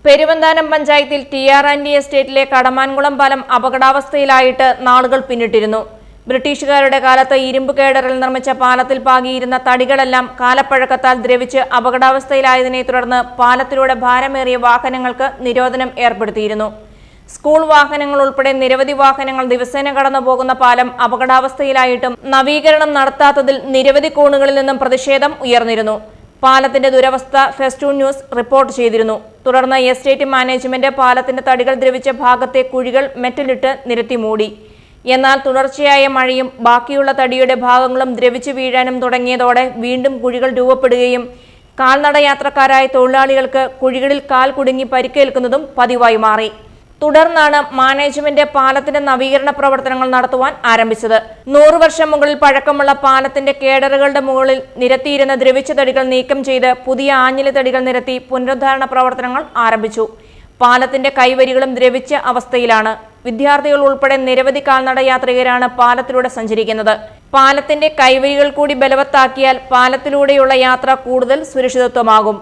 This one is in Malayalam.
പെരുവന്താനം പഞ്ചായത്തിൽ ടി.ആർ.ആൻഡ്.ഡി എസ്റ്റേറ്റിലെ കടമാൻകുളം പാലം അപകടാവസ്ഥയിലായിട്ട് നാളുകൾ പിന്നിട്ടിരുന്നു. ബ്രിട്ടീഷുകാരുടെ കാലത്ത് ഇരുമ്പ് കേഡറിൽ നിർമ്മിച്ച പാലത്തിൽ പാകിയിരുന്ന തടികളെല്ലാം കാലപ്പഴക്കത്താൽ ദ്രവിച്ച് അപകടാവസ്ഥയിലായതിനെ തുടർന്ന് പാലത്തിലൂടെ ഭാരമേറിയ വാഹനങ്ങൾക്ക് നിരോധനം ഏർപ്പെടുത്തിയിരുന്നു. സ്കൂൾ വാഹനങ്ങൾ ഉൾപ്പെടെ നിരവധി വാഹനങ്ങൾ ദിവസേന കടന്നുപോകുന്ന പാലം അപകടാവസ്ഥയിലായിട്ടും നവീകരണം നടത്താത്തതിൽ നിരവധി കോണുകളിൽ നിന്നും പ്രതിഷേധം ഉയർന്നിരുന്നു. പാലത്തിന്റെ ദുരവസ്ഥ ഫെസ്റ്റൂൺ ന്യൂസ് റിപ്പോർട്ട് ചെയ്തിരുന്നു. തുടർന്ന് എസ്റ്റേറ്റ് മാനേജ്മെന്റ് പാലത്തിന്റെ തടികൾ ദ്രവിച്ച ഭാഗത്തെ കുഴികൾ മെറ്റലിട്ട് നിരത്തി മൂടി. എന്നാൽ തുടർച്ചയായ മഴയും ബാക്കിയുള്ള തടിയുടെ ഭാഗങ്ങളും ദ്രവിച്ചു വീഴാനും തുടങ്ങിയതോടെ വീണ്ടും കുഴികൾ രൂപപ്പെടുകയും കാൽനട യാത്രക്കാരായ തൊഴിലാളികൾക്ക് കുഴികളിൽ കാൽ കുടുങ്ങി പരിക്കേൽക്കുന്നതും പതിവായി മാറി. തുടർന്നാണ് മാനേജ്മെന്റ് പാലത്തിന്റെ നവീകരണ പ്രവർത്തനങ്ങൾ നടത്തുവാൻ ആരംഭിച്ചത്. 100 വർഷം മുകളിൽ പഴക്കമുള്ള പാലത്തിന്റെ കേഡറുകളുടെ മുകളിൽ നിരത്തിയിരുന്ന ദ്രവിച്ച തടികൾ നീക്കം ചെയ്ത് പുതിയ ആഞ്ഞിലി തടികൾ നിരത്തി പുനരുദ്ധാരണ പ്രവർത്തനങ്ങൾ ആരംഭിച്ചു. പാലത്തിന്റെ കൈവരികളും ദ്രവിച്ച അവസ്ഥയിലാണ്. വിദ്യാർത്ഥികൾ ഉൾപ്പെടെ നിരവധി കാൽനട യാത്രികരാണ് പാലത്തിലൂടെ സഞ്ചരിക്കുന്നത്. പാലത്തിന്റെ കൈവരികൾ കൂടി ബലവത്താക്കിയാൽ പാലത്തിലൂടെയുള്ള യാത്ര കൂടുതൽ സുരക്ഷിതത്വമാകും.